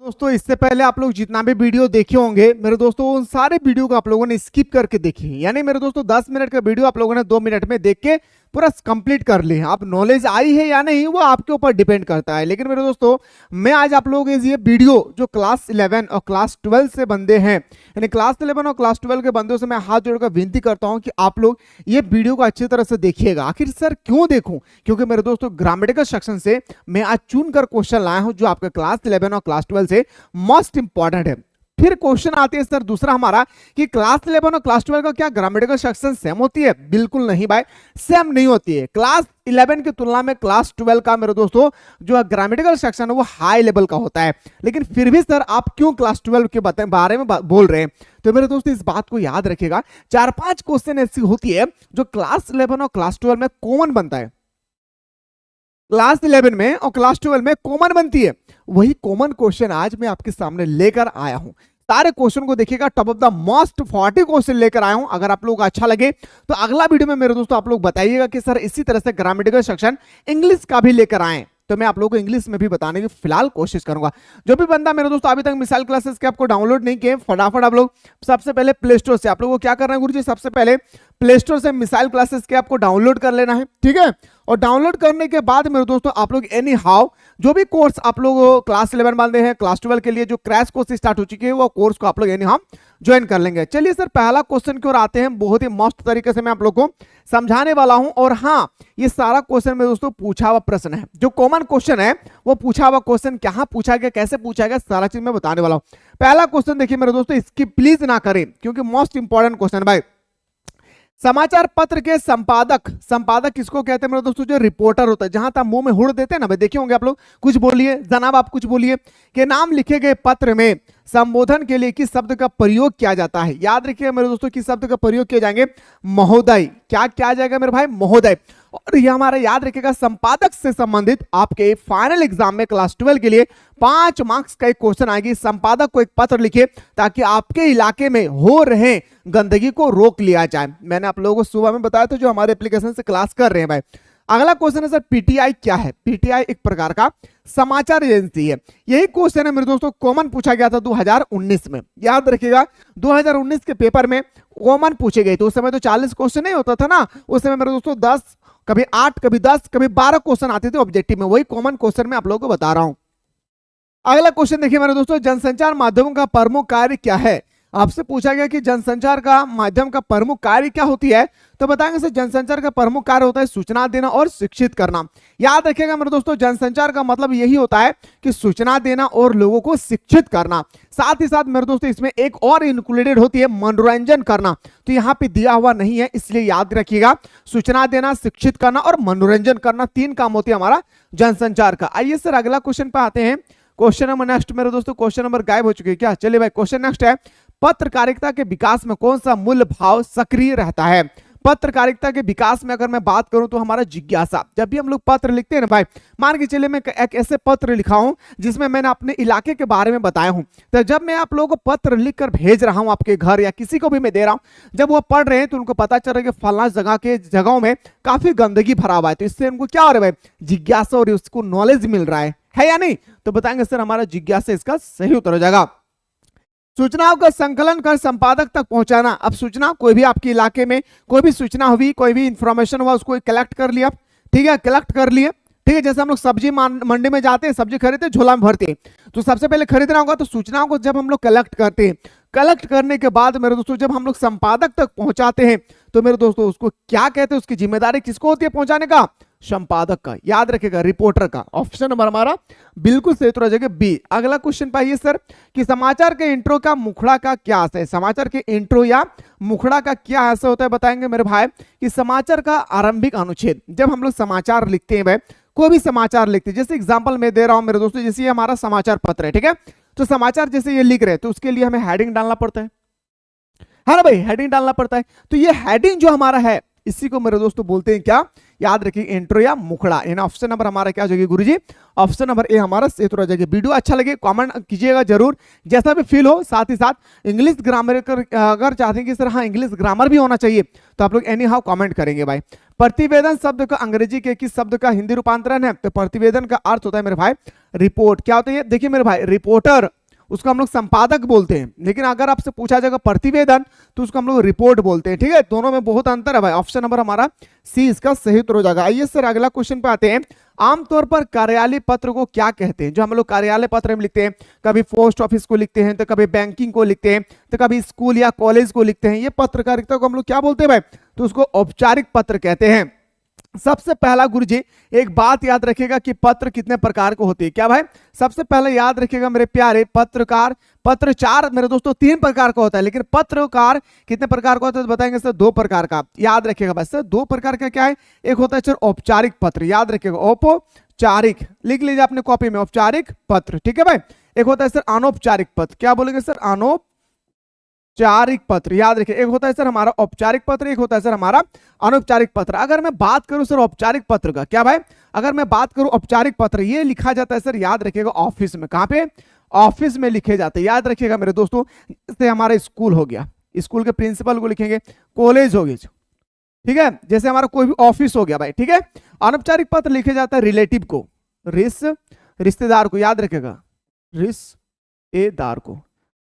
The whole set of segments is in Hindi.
दोस्तों इससे पहले आप लोग जितना भी वीडियो देखे होंगे मेरे दोस्तों, उन सारे वीडियो को आप लोगों ने स्किप करके देखी, यानी मेरे दोस्तों 10 मिनट का वीडियो आप लोगों ने 2 मिनट में देख के पूरा कंप्लीट कर ली। आप नॉलेज आई है या नहीं वो आपके ऊपर डिपेंड करता है। लेकिन मेरे दोस्तों मैं आज आप लोगों के ये वीडियो जो क्लास 11 और क्लास 12 से बंदे हैं, यानी क्लास 11 और क्लास 12 के बंदों से मैं हाथ जोड़कर विनती करता हूं कि आप लोग ये वीडियो को अच्छी तरह से देखिएगा। आखिर सर क्यों देखूं? क्योंकि मेरे दोस्तों ग्रामेटिकल सेक्शन से मैं आज चुनकर क्वेश्चन लाया हूं जो आपके क्लास 11 और क्लास 12 से मोस्ट इंपॉर्टेंट है। फिर क्वेश्चन आती है सर दूसरा हमारा कि क्लास 11 और क्लास 12 का क्या ग्रामेटिकल सेक्शन सेम होती है? बिल्कुल नहीं भाई, सेम नहीं होती है। क्लास 11 की तुलना में क्लास 12 का मेरे दोस्तों जो ग्रामेटिकल सेक्शन है वो हाई लेवल का होता है। लेकिन फिर भी सर आप क्यों क्लास 12 के बारे में बोल रहे हैं? तो मेरे दोस्तों इस बात को याद रखिएगा, 4-5 क्वेश्चन ऐसी होती है जो क्लास 11 और क्लास 12 में कॉमन बनता है, क्लास 11 में और क्लास 12 में कॉमन बनती है। वही कॉमन क्वेश्चन आज मैं आपके सामने लेकर आया हूं। सारे क्वेश्चन को देखिएगा, top of the most 40 question लेकर आया हूं। अगर आप लोगों को अच्छा लगे तो अगला वीडियो में मेरे दोस्तों आप लोग बताइएगा कि सर इसी तरह से ग्रामेटिकल सेक्शन इंग्लिश का भी लेकर आए, तो मैं आप लोगों को इंग्लिश में भी बताने की फिलहाल कोशिश करूंगा। जो भी बंदा मेरे दोस्तों अभी तक मिसाइल क्लासेस के आपको डाउनलोड नहीं किए, फटाफट आप लोग सबसे पहले प्ले स्टोर से आप लोगों को क्या करना है गुरुजी, सबसे पहले प्ले स्टोर से मिसाइल क्लासेस के आपको डाउनलोड कर लेना है, ठीक है। और डाउनलोड करने के बाद मेरे दोस्तों आप लोग एनी हाउ जो भी कोर्स आप लोग क्लास 11 वाले हैं, क्लास 12 के लिए जो क्रैश कोर्स स्टार्ट हो चुकी है वो कोर्स को आप लोग एनी हाउ ज्वाइन कर लेंगे। चलिए सर पहला क्वेश्चन की ओर आते हैं। बहुत ही मस्त तरीके से मैं आप लोग को समझाने वाला हूं। और हाँ, ये सारा क्वेश्चन मेरे दोस्तों पूछा हुआ प्रश्न है, जो कॉमन क्वेश्चन है वो पूछा हुआ क्वेश्चन कहां पूछा गया, कैसे पूछा गया, सारा चीज मैं बताने वाला हूं। पहला क्वेश्चन देखिए मेरे दोस्तों, इसकी प्लीज ना करें क्योंकि मोस्ट इंपॉर्टेंट क्वेश्चन भाई। समाचार पत्र के संपादक, संपादक किसको कहते हैं मेरे दोस्तों? जो रिपोर्टर होता है, जहां तक मुंह में हुड़ देते हैं ना भाई, देखे होंगे आप लोग। कुछ बोलिए जनाब, आप कुछ बोलिए कि नाम लिखे गए पत्र में संबोधन के लिए किस शब्द का प्रयोग किया जाता है? याद रखिएगा मेरे दोस्तों किस शब्द का प्रयोग किए जाएंगे? महोदय। क्या किया जाएगा मेरे भाई? महोदय। और ये हमारा याद रखिएगा संपादक से संबंधित आपके फाइनल एग्जाम में क्लास 12 के लिए 5 मार्क्स का एक क्वेश्चन आएगी। संपादक को एक पत्र लिखे ताकि आपके इलाके में हो रहे गंदगी को रोक लिया जाए। मैंने आप लोगों को सुबह में बताया था जो हमारे एप्लीकेशन से क्लास कर रहे हैं भाई। अगला क्वेश्चन है सर पीटीआई क्या है? पीटीआई एक प्रकार का समाचार एजेंसी है। यही क्वेश्चन है मेरे दोस्तों कॉमन पूछा गया था 2019 में। याद रखिएगा 2019 के पेपर में कॉमन पूछे गए थे। उस समय तो 40 क्वेश्चन नहीं होता था ना, उस समय मेरे दोस्तों 10, कभी 8, कभी 10, कभी 12 क्वेश्चन आते थे ऑब्जेक्टिव में। वही कॉमन क्वेश्चन मैं आप लोगों को बता रहा हूं। अगला क्वेश्चन देखिए मेरे दोस्तों, जनसंचार माध्यमों का प्रमुख कार्य क्या है? आपसे पूछा गया कि जनसंचार का माध्यम का प्रमुख कार्य क्या होती है, तो बताएंगे सर जनसंचार का प्रमुख कार्य होता है सूचना देना और शिक्षित करना। याद रखिएगा मेरे दोस्तों जनसंचार का मतलब यही होता है कि सूचना देना और लोगों को शिक्षित करना। साथ ही साथ मेरे दोस्तों इसमें एक और इंक्लूडेड होती है मनोरंजन करना, तो यहाँ पे दिया हुआ नहीं है, इसलिए याद रखिएगा सूचना देना, शिक्षित करना और मनोरंजन करना 3 काम होते हैं हमारा जनसंचार का। आइए सर अगला क्वेश्चन पे आते हैं। क्वेश्चन नंबर नेक्स्ट मेरे दोस्तों, क्वेश्चन नंबर गायब हो चुके हैं क्या? चलिए भाई क्वेश्चन नेक्स्ट है, पत्रकारिता के विकास में कौन सा मूल भाव सक्रिय रहता है? पत्रकारिता के विकास में अगर मैं बात करूं तो हमारा जिज्ञासा। जब भी हम लोग पत्र लिखते हैं ना भाई, मान के चलिए मैं एक ऐसे पत्र लिखा हूं जिसमें मैंने अपने इलाके के बारे में बताया हूं, तो जब मैं आप लोगों को पत्र लिखकर भेज रहा हूं आपके घर या किसी को भी मैं दे रहा हूं, जब वो पढ़ रहे हैं तो उनको पता चल रहा है कि फलाना जगह के जगहों में काफी गंदगी भरा हुआ है, तो इससे उनको क्या हो रहा है भाई? जिज्ञासा और उसको नॉलेज मिल रहा है या नहीं? तो बताएंगे सर हमारा जिज्ञासा इसका सही उत्तर हो जाएगा। सूचनाओं का संकलन कर संपादक तक पहुंचाना। अब सूचना कोई भी आपके इलाके में कोई भी सूचना हुई, कोई भी इंफॉर्मेशन हुआ, उसको कलेक्ट कर लिया, ठीक है, कलेक्ट कर लिए, ठीक है। जैसे हम लोग सब्जी मंडी में जाते हैं, सब्जी खरीदते हैं, झोला में भरते हैं, तो सबसे पहले खरीदना होगा, तो सूचनाओं को जब हम लोग कलेक्ट करते हैं, कलेक्ट करने के बाद मेरे दोस्तों जब हम लोग संपादक तक पहुंचाते हैं, तो मेरे दोस्तों उसको क्या कहते हैं? उसकी जिम्मेदारी किसको होती है पहुंचाने का? संपादक का। याद रखेगा रिपोर्टर का। ऑप्शन नंबर हमारा बिल्कुल सही उत्तर हो जाएगा बी। अगला क्वेश्चन पाइए सर कि समाचार के इंट्रो का मुखड़ा का क्या अर्थ है? समाचार के इंट्रो या मुखड़ा का क्या अर्थ होता है? बताएंगे मेरे भाई कि समाचार का आरंभिक अनुच्छेद। जब हम लोग समाचार लिखते हैं भाई, कोई भी समाचार लिखते हैं, जैसे एग्जाम्पल मैं दे रहा हूं मेरे दोस्तों, जैसे ये हमारा समाचार पत्र है, ठीक है, तो समाचार जैसे ये लिख रहे हैं तो उसके लिए हमें हेडिंग डालना पड़ता है ना भाई, हेडिंग डालना पड़ता है। तो ये हेडिंग जो हमारा है इसी को मेरे दोस्तों बोलते हैं क्या, याद रखिए इंट्रो या मुखड़ा। यानी ऑप्शन नंबर हमारा क्या हो जाएगी गुरुजी, ऑप्शन नंबर ए हमारा सही उत्तर हो जाएगी। वीडियो अच्छा लगे कमेंट कीजिएगा जरूर, जैसा भी फील हो। साथ ही साथ इंग्लिश ग्रामर अगर चाहते हैं कि सर हाँ इंग्लिश ग्रामर भी होना चाहिए, तो आप लोग एनी हाउ कमेंट करेंगे भाई। प्रतिवेदन शब्द का अंग्रेजी के किस शब्द का हिंदी रूपांतरण है, तो प्रतिवेदन का अर्थ होता है मेरे भाई रिपोर्ट। क्या होता है, देखिए मेरे भाई रिपोर्टर उसको हम लोग संपादक बोलते हैं, लेकिन अगर आपसे पूछा जाएगा प्रतिवेदन तो उसको हम लोग रिपोर्ट बोलते हैं। ठीक है, दोनों में बहुत अंतर है भाई। ऑप्शन नंबर हमारा सी इसका सही उत्तर हो जाएगा। आइए सर अगला क्वेश्चन पे आते हैं। आमतौर पर कार्यालय पत्र को क्या कहते हैं, जो हम लोग कार्यालय पत्र में लिखते हैं, कभी पोस्ट ऑफिस को लिखते हैं, तो कभी बैंकिंग को लिखते हैं, तो कभी स्कूल या कॉलेज को लिखते हैं, ये पत्रकारिता को हम लोग क्या बोलते हैं भाई, तो उसको औपचारिक पत्र कहते हैं। सबसे पहला गुरुजी एक बात याद रखिएगा कि पत्र कितने प्रकार के होते हैं। क्या भाई, सबसे पहले याद रखिएगा मेरे प्यारे, पत्रकार पत्रचार मेरे दोस्तों 3 प्रकार का होता है, लेकिन पत्रकार कितने प्रकार का होता है तो बताएंगे सर 2 प्रकार का। याद रखिएगा बस सर 2 प्रकार का क्या है, एक होता है सर औपचारिक पत्र, याद रखिएगा औपचारिक, लिख लीजिए अपने कॉपी में औपचारिक पत्र। ठीक है भाई, एक होता है सर अनौपचारिक पत्र, क्या बोलेंगे सर अनौपचारिक पत्र, याद रखिए। एक होता है सर हमारा औपचारिक पत्र, एक होता है सर हमारा अनौपचारिक पत्र। अगर मैं बात करूं सर औपचारिक पत्र का, क्या भाई, अगर मैं बात करूं औपचारिक पत्र, ये लिखा जाता है सर याद रखिएगा ऑफिस में। कहां पे, ऑफिस में लिखे जाते हैं, याद रखिएगा मेरे दोस्तों। जैसे हमारा स्कूल हो गया, स्कूल के प्रिंसिपल को लिखेंगे, कॉलेज हो गया, ठीक है, जैसे हमारा कोई भी ऑफिस हो गया भाई। ठीक है, अनौपचारिक पत्र लिखे जाता है रिलेटिव को, रिश्तेदार को, याद रखिएगा रिश्तेदार को,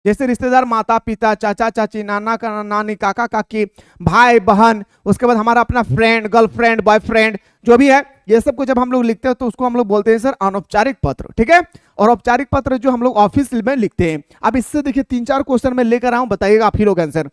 जैसे रिश्तेदार माता पिता, चाचा चाची, नाना नानी, काका काकी, भाई बहन, उसके बाद हमारा अपना फ्रेंड, गर्लफ्रेंड, बॉयफ्रेंड, जो भी है, ये सब को जब हम लोग लिखते हैं तो उसको हम लोग बोलते हैं सर अनौपचारिक पत्र। ठीक है, और औपचारिक पत्र जो हम लोग ऑफिस में लिखते हैं। अब इससे देखिए 3-4 क्वेश्चन में लेकर आऊं, बताइएगा आप ही लोग आंसर।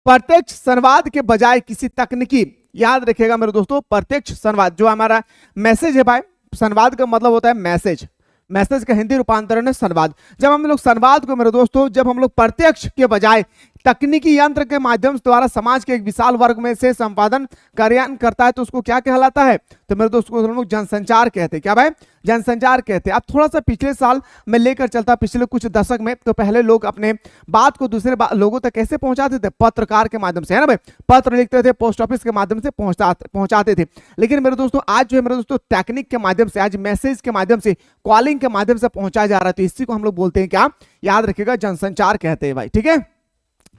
प्रत्यक्ष संवाद के बजाय किसी तकनीकी, याद रखिएगा मेरे दोस्तों, प्रत्यक्ष संवाद जो हमारा मैसेज है भाई, संवाद का मतलब होता है मैसेज, मैसेज का हिंदी रूपांतरण है संवाद। जब हम लोग संवाद को मेरे दोस्तों, जब हम लोग प्रत्यक्ष के बजाय तकनीकी यंत्र के माध्यम द्वारा समाज के एक विशाल वर्ग में से संपादन कार्यान्वयन करता है, तो उसको क्या कहलाता है, तो मेरे दोस्तों हम लोग जनसंचार कहते हैं। क्या भाई, जनसंचार कहते हैं। अब थोड़ा सा पिछले साल मैं लेकर चलता, पिछले कुछ दशक में, तो पहले लोग अपने बात को दूसरे लोगों तक कैसे पहुंचाते थे, पत्रकार के माध्यम से, है ना भाई, पत्र लिखते थे, पोस्ट ऑफिस के माध्यम से पहुंचाते थे। लेकिन मेरे दोस्तों आज जो है मेरे दोस्तों टेक्निक के माध्यम से, आज मैसेज के माध्यम से, कॉलिंग के माध्यम से पहुंचाया जा रहा है, तो इसी को हम लोग बोलते हैं क्या, याद रखिएगा जनसंचार कहते हैं भाई। ठीक है,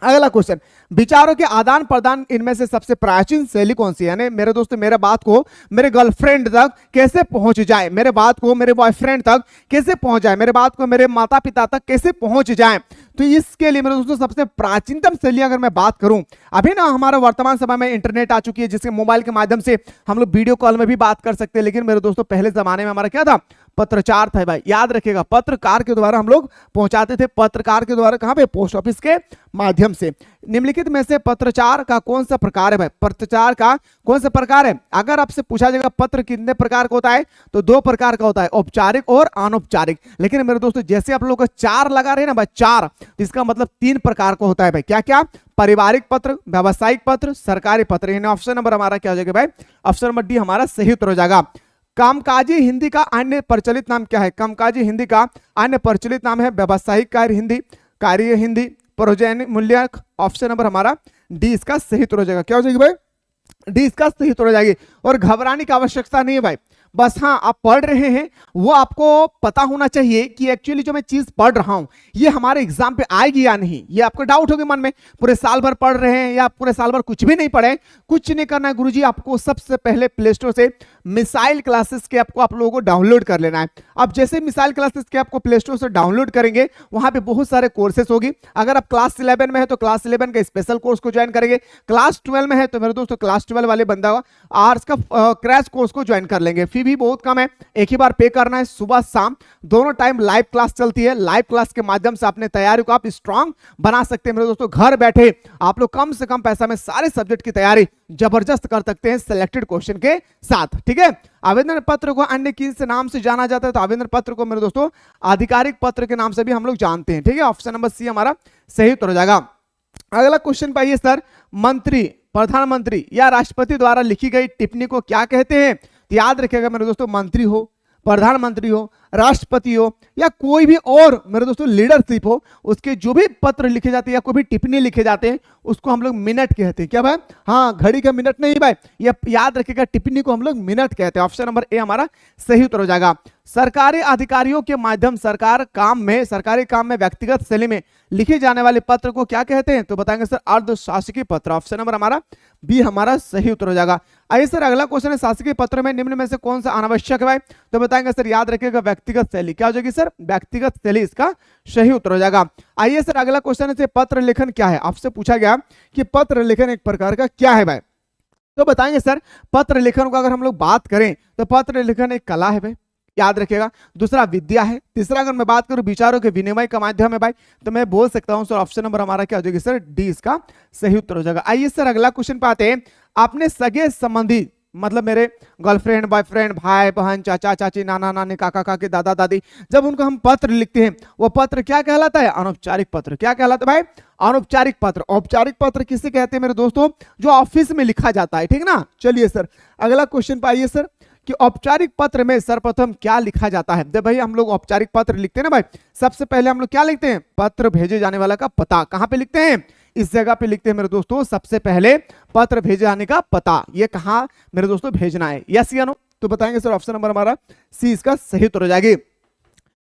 अगला क्वेश्चन, विचारों के आदान प्रदान इनमें से सबसे प्राचीन शैली कौन सी है, यानी मेरे दोस्तों मेरे बात को मेरे गर्लफ्रेंड तक कैसे पहुंच जाए, मेरे बात को मेरे बॉयफ्रेंड तक कैसे पहुंच जाए, मेरे बात को मेरे माता पिता तक कैसे पहुंच जाए, तो इसके लिए मेरे दोस्तों सबसे प्राचीनतम शैली अगर मैं बात करूं, अभी ना हमारा वर्तमान समय में इंटरनेट आ चुकी है, जिसके मोबाइल के माध्यम से हम लोग वीडियो कॉल में भी बात कर सकते हैं, लेकिन मेरे दोस्तों पहले जमाने में हमारा क्या था, पत्रचार था भाई। याद रखिएगा पत्रकार के द्वारा हम लोग पहुंचाते थे, पत्रकार के द्वारा कहां पे, पोस्ट ऑफिस के माध्यम से। निम्नलिखित में से पत्रचार का कौन सा प्रकार है भाई, पत्रचार का कौन सा प्रकार है, अगर आपसे पूछा जाएगा पत्र कितने प्रकार का होता है, तो 2 प्रकार का होता है, औपचारिक और अनौपचारिक। लेकिन मेरे दोस्तों जैसे आप लोग को 4 लगा रहे हैं ना भाई, 4, इसका मतलब 3 प्रकार का होता है भाई। क्या क्या, पारिवारिक पत्र, व्यावसायिक पत्र, सरकारी पत्र। ऑप्शन नंबर हमारा क्या हो जाएगा भाई, ऑप्शन नंबर डी हमारा सही उत्तर हो जाएगा। कामकाजी हिंदी का अन्य प्रचलित नाम क्या है, कामकाजी हिंदी का अन्य प्रचलित नाम है व्यावसायिक कार्य हिंदी, कार्य हिंदी, प्रोजन मूल्यक। ऑप्शन नंबर हमारा डी इसका सही उत्तर हो जाएगा। क्या हो जाएगी भाई, डी इसका सही उत्तर हो जाएगी। और घबराने की आवश्यकता नहीं है भाई, बस हाँ आप पढ़ रहे हैं वो आपको पता होना चाहिए कि एक्चुअली जो मैं चीज पढ़ रहा हूं ये हमारे एग्जाम पे आएगी या नहीं। ये आपको डाउट होगा मन में, पूरे साल भर पढ़ रहे हैं या पूरे साल भर कुछ भी नहीं पढ़े, कुछ नहीं करना है गुरुजी, आपको सबसे पहले प्ले स्टोर से मिसाइल क्लासेस के आपको आप लोगों को डाउनलोड कर लेना है। अब जैसे मिसाइल क्लासेस के आपको प्ले स्टोर से डाउनलोड करेंगे, वहां पे बहुत सारे कोर्सेस होगी। अगर आप क्लास 11 में है तो क्लास 11 का स्पेशल कोर्स को ज्वाइन करेंगे, क्लास 12 में है तो मेरे दोस्तों क्लास 12 वाले बंदा आर्ट्स का क्रैश कोर्स को ज्वाइन कर लेंगे। फी भी बहुत कम है, एक ही बार पे करना है, सुबह शाम दोनों टाइम लाइव क्लास चलती है। लाइव क्लास के माध्यम से अपने तैयारी को आप स्ट्रांग बना सकते हैं मेरे दोस्तों। घर बैठे आप लोग कम से कम पैसा में सारे सब्जेक्ट की तैयारी जबरदस्त कर सकते हैं सिलेक्टेड क्वेश्चन के साथ। ठीक है, आवेदन पत्र को अन्य किस नाम से जाना जाता है, तो आवेदन पत्र को मेरे दोस्तों आधिकारिक पत्र के नाम से भी हम लोग जानते हैं। ठीक है, ऑप्शन नंबर सी हमारा सही उत्तर हो जाएगा। अगला क्वेश्चन पाइए सर, मंत्री, प्रधानमंत्री या राष्ट्रपति द्वारा लिखी गई टिप्पणी को क्या कहते हैं। तो याद रखिएगा मेरे दोस्तों, मंत्री हो, प्रधानमंत्री हो, राष्ट्रपति हो या कोई भी और मेरे दोस्तों लीडरशिप हो, उसके जो भी पत्र लिखे जाते हैं या कोई भी टिप्पणी लिखे जाते हैं उसको हम लोग मिनट कहते हैं। क्या भाई? हाँ, घड़ी का मिनट नहीं भाई, ये याद रखिएगा, टिप्पणी को हम लोग मिनट कहते हैं। ऑप्शन नंबर ए हमारा सही उत्तर हो जाएगा। सरकारी अधिकारियों के माध्यम सरकारी काम में व्यक्तिगत शैली में लिखे जाने वाले पत्र को क्या कहते हैं? तो बताएंगे सर अर्धशासकीय पत्र। ऑप्शन नंबर हमारा बी हमारा सही उत्तर हो जाएगा। आइए सर अगला क्वेश्चन है, शासकीय पत्र में निम्न में से कौन सा अनावश्यक है भाई? तो बताएंगे सर, याद रखिएगा व्यक्तिगत शैली। क्या हो जाएगी सर? व्यक्तिगत शैली इसका सही उत्तर हो जाएगा। आइए सर अगला क्वेश्चन है, पत्र लेखन क्या है? आपसे पूछा गया कि पत्र लेखन एक प्रकार का क्या है भाई? तो बताएंगे सर, पत्र लेखन को अगर हम लोग बात करें तो पत्र लेखन एक कला है भाई, याद रखिएगा। दूसरा विद्या है। तीसरा अगर मैं बात करूं विचारों के विनिमय का माध्यम है भाई, तो मैं बोल सकता हूं सर ऑप्शन नंबर हमारा क्या हो जाएगी सर? डी इसका सही उत्तर हो जाएगा। आइए सर अगला क्वेश्चन पे आते हैं। आपने सगे संबंधी मतलब मेरे गर्लफ्रेंड, बॉयफ्रेंड, भाई बहन, चाचा चाची, नाना नानी, काका काकी, दादा दादी, जब उनको हम पत्र लिखते हैं वो पत्र क्या कहलाता है? अनौपचारिक पत्र। क्या कहलाता है भाई? अनौपचारिक पत्र। औपचारिक पत्र किसे कहते हैं मेरे दोस्तों? जो ऑफिस में लिखा जाता है, ठीक ना। चलिए सर अगला क्वेश्चन पे आइए सर कि औपचारिक पत्र में सर्वप्रथम क्या लिखा जाता है? जब भाई हम लोग औपचारिक पत्र लिखते हैं ना भाई, सबसे पहले हम लोग क्या लिखते हैं? पत्र भेजे जाने वाला का पता। कहां पे लिखते हैं? इस जगह पे लिखते हैं मेरे दोस्तों, सबसे पहले पत्र भेजे जाने का पता। ये कहां मेरे दोस्तों भेजना है? यस या नो? तो बताएंगे सर ऑप्शन नंबर हमारा सी इसका सही उत्तर हो जाएगी।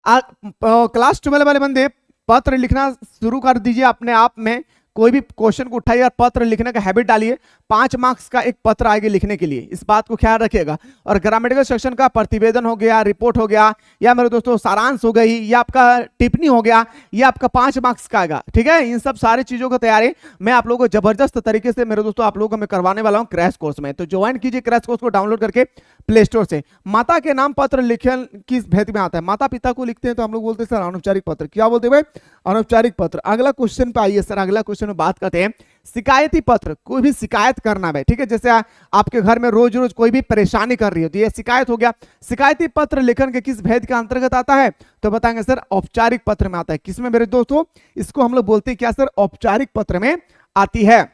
क्लास 12 वाले बंदे पत्र लिखना शुरू कर दीजिए अपने आप में। कोई भी क्वेश्चन को उठाइए और पत्र लिखने का हैबिट डालिए। 5 मार्क्स का एक पत्र आएगा लिखने के लिए, इस बात को ख्याल रखिएगा। और ग्रामेटिकल सेक्शन का प्रतिवेदन हो गया, रिपोर्ट हो गया, या मेरे दोस्तों सारांश हो गई, या आपका टिप्पणी हो गया, ये आपका 5 मार्क्स का आएगा, ठीक है। इन सब सारी चीजों की तैयारी मैं आप लोगों को जबरदस्त तरीके से मेरे दोस्तों आप लोगों को मैं करवाने वाला हूँ क्रैश कोर्स में। तो ज्वाइन कीजिए क्रैश कोर्स को डाउनलोड करके प्ले स्टोर से। माता के नाम पत्र लिखन किस भेद में आता है? माता पिता को लिखते हैं तो हम लोग बोलते हैं सर अनौपचारिक पत्र। क्या बोलते हैं भाई? अनौपचारिक पत्र। अगला क्वेश्चन पे आइए सर, अगला क्वेश्चन में बात करते हैं शिकायती पत्र। कोई भी शिकायत करना है, ठीक है, जैसे आपके घर में रोज रोज कोई भी परेशानी कर रही है तो ये शिकायत हो गया। शिकायती पत्र लेखन के किस भेद के अंतर्गत आता है? तो बताएंगे सर औपचारिक पत्र में आता है। किसमें मेरे दोस्तों? इसको हम लोग बोलते हैं क्या सर? औपचारिक पत्र में आती है।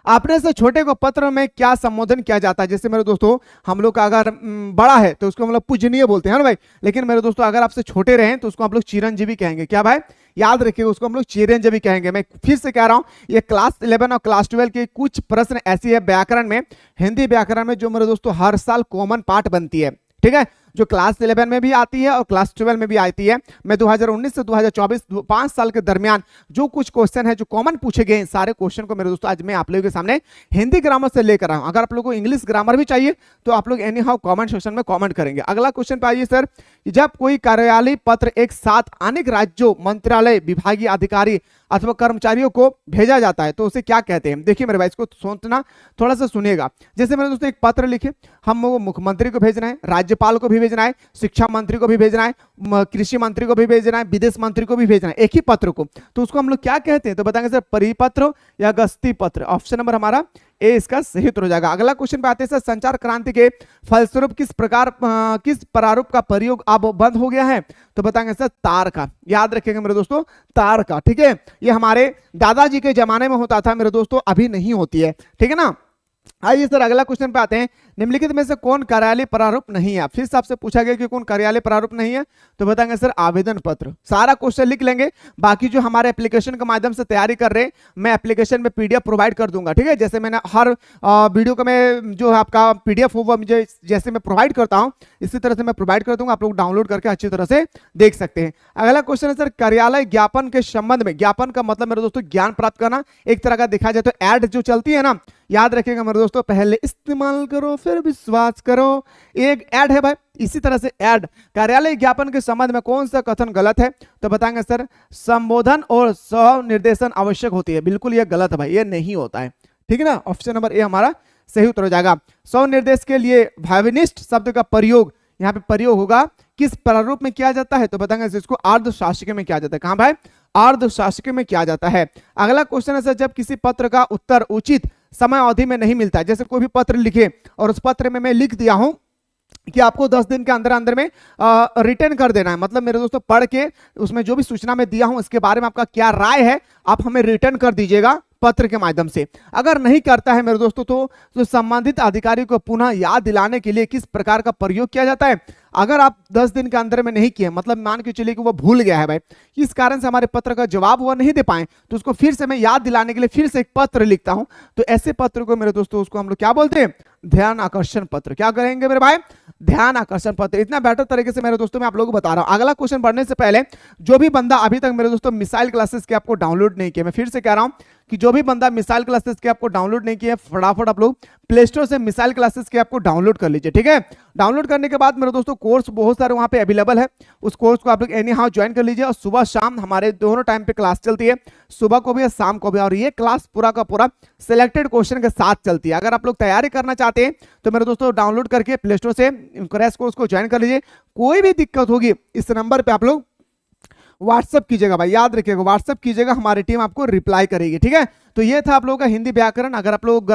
अपने से छोटे को पत्र में क्या संबोधन किया जाता है? जैसे मेरे दोस्तों हम लोग का अगर बड़ा है तो उसको हम लोग पूजनीय बोलते हैं ना भाई, लेकिन मेरे दोस्तों अगर आपसे छोटे रहे तो उसको हम लोग चिरंजीवी कहेंगे। क्या भाई? याद रखिए, उसको हम लोग चिरंजीवी कहेंगे। मैं फिर से कह रहा हूं, ये क्लास 11 और क्लास 12 के कुछ प्रश्न ऐसी है व्याकरण में, हिंदी व्याकरण में, जो मेरे दोस्तों हर साल कॉमन पार्ट बनती है, ठीक है, जो क्लास 11 में भी आती है और क्लास 12 में भी आती है। मैं 2019 से 2024 5 साल के दरमियान जो कुछ क्वेश्चन है जो कॉमन पूछे गए, सारे क्वेश्चन को मेरे दोस्तों आज मैं आप लोगों के सामने हिंदी ग्रामर से लेकर आया हूं। अगर आप लोगों को इंग्लिश ग्रामर भी चाहिए तो आप लोग एनी हाउ कॉमेंट सेक्शन में कॉमेंट करेंगे। अगला क्वेश्चन पे आइए सर, जब कोई कार्यालय पत्र एक साथ अनेक राज्यों, मंत्रालय, विभागीय अधिकारी अथवा कर्मचारियों को भेजा जाता है तो उसे क्या कहते हैं? देखिए मेरे भाई, इसको सोचना, थोड़ा सा सुनिएगा। जैसे मेरे दोस्तों एक पत्र लिखे, हम मुख्यमंत्री को भेजना है, राज्यपाल को भी भेजना है, शिक्षा मंत्री को भी भेजना है, कृषि मंत्री को भी भेजना है, विदेश मंत्री को भी भेजना है, एक ही पत्र को, तो उसको हम लोग क्या कहते हैं? तो बताएंगे सर परिपत्र या गस्ती पत्र। ऑप्शन नंबर हमारा ए इसका सही उत्तर हो जाएगा। अगला क्वेश्चन पे आते हैं सर, संचार क्रांति के फलस्वरूप किस प्रारूप का प्रयोग अब बंद हो गया है? तो बताएंगे सर तार का। याद रखेंगे मेरे दोस्तों, तार का, ठीक है। ये हमारे दादाजी के जमाने में होता था मेरे दोस्तों, अभी नहीं होती है, ठीक है ना। आइए सर अगला क्वेश्चन पे आते हैं, निम्नलिखित में से कौन कार्यालय प्रारूप नहीं है? फिर से आपसे पूछा गया कि कौन कार्यालय प्रारूप नहीं है, तो बताएंगे सर आवेदन पत्र। सारा क्वेश्चन लिख लेंगे, बाकी जो हमारे एप्लीकेशन के माध्यम से तैयारी कर रहे हैं, मैं एप्लीकेशन में पीडीएफ प्रोवाइड कर दूंगा, ठीक है। जैसे मैंने हर वीडियो का मैं जो आपका पीडीएफ होगा मुझे जैसे मैं प्रोवाइड करता हूं इसी तरह से मैं प्रोवाइड कर दूंगा, आप लोग डाउनलोड करके अच्छी तरह से देख सकते हैं। अगला क्वेश्चन है सर, कार्यालय ज्ञापन के संबंध में, ज्ञापन का मतलब मेरे दोस्तों ज्ञान प्राप्त करना, एक तरह का देखा जाए तो एड जो चलती है ना, याद रखिएगा मेरे दोस्तों, पहले इस्तेमाल करो फिर विश्वास करो, एक ऐड है भाई। इसी तरह से ऐड, कार्यालय ज्ञापन के संबंध में कौन सा कथन गलत है? तो बताएंगे सर संबोधन और स्वनिर्देशन आवश्यक होती है। बिल्कुल ये गलत है भाई, ये नहीं होता है, ठीक है ना। ऑप्शन नंबर ए हमारा सही उत्तर हो जाएगा। स्वनिर्देश के लिए भावनिष्ठ शब्द का प्रयोग यहाँ पे प्रयोग होगा किस प्रारूप में किया जाता है? तो बताएंगे इसको अर्धशासकीय में किया जाता है। कहां भाई? अर्धशासकीय में किया जाता है। अगला क्वेश्चन है सर, जब किसी पत्र का उत्तर उचित समय अवधि में नहीं मिलता है, जैसे कोई भी पत्र लिखे और उस पत्र में मैं लिख दिया हूं कि आपको 10 दिन के अंदर अंदर में रिटर्न कर देना है, मतलब मेरे दोस्तों पढ़ के उसमें जो भी सूचना मैं दिया हूं उसके बारे में आपका क्या राय है, आप हमें रिटर्न कर दीजिएगा पत्र के माध्यम से। अगर नहीं करता है मेरे दोस्तों तो संबंधित अधिकारी को पुनः याद दिलाने के लिए किस प्रकार का प्रयोग किया जाता है। अगर आप 10 दिन के अंदर में नहीं किए, मतलब मान के चलिए कि वो भूल गया है भाई, इस कारण से हमारे पत्र का जवाब वो नहीं दे पाए, तो उसको फिर से मैं याद दिलाने के लिए फिर से एक पत्र लिखता हूं। तो ऐसे पत्र को मेरे दोस्तों उसको हम लोग क्या बोलते हैं, ध्यान आकर्षण पत्र। क्या करेंगे मेरे भाई, ध्यान आकर्षण पत्र। इतना बेटर तरीके से मेरे दोस्तों मैं आप लोगों को बता रहा हूं। अगला क्वेश्चन पढ़ने से पहले जो भी बंदा अभी तक मेरे दोस्तों मिसाइल क्लासेस के आपको डाउनलोड नहीं किया, मैं फिर से कह रहा हूं कि जो भी बंदा मिसाइल क्लासेस के आपको डाउनलोड नहीं किया, फटाफट आप लोग प्ले स्टोर से मिसाइल क्लासेस के आपको डाउनलोड कर लीजिए, ठीक है। डाउनलोड करने के बाद मेरे दोस्तों कोर्स बहुत सारे वहां पे अवेलेबल है, उस कोर्स को आप लोग एनी हाउ ज्वाइन कर लीजिए। और सुबह शाम हमारे दोनों टाइम पे क्लास चलती है, सुबह को भी और शाम को भी, और ये क्लास पूरा का पूरा सिलेक्टेड क्वेश्चन के साथ चलती है। अगर आप लोग तैयारी करना चाहते हैं तो मेरे दोस्तों डाउनलोड करके प्ले स्टोर से क्रैश कोर्स को ज्वाइन कर लीजिए। कोई भी दिक्कत होगी इस नंबर पे आप लोग व्हाट्सअप कीजिएगा भाई, याद रखिएगा व्हाट्सअप कीजिएगा, हमारी टीम आपको रिप्लाई करेगी, ठीक है। तो ये था आप लोगों का हिंदी व्याकरण। अगर आप लोग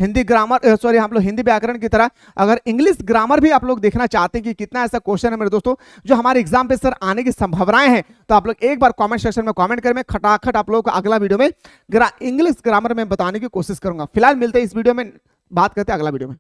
हिंदी व्याकरण की तरह अगर इंग्लिश ग्रामर भी आप लोग देखना चाहते हैं कि कितना ऐसा क्वेश्चन है मेरे दोस्तों जो हमारे एग्जाम पे सर आने की संभावनाएं हैं, तो आप लोग एक बार कमेंट सेक्शन में कमेंट करें, मैं खटाखट आप लोगों को अगला वीडियो में इंग्लिश ग्रामर में बताने की कोशिश करूंगा। फिलहाल मिलते हैं इस वीडियो में, बात करते हैं अगला वीडियो में।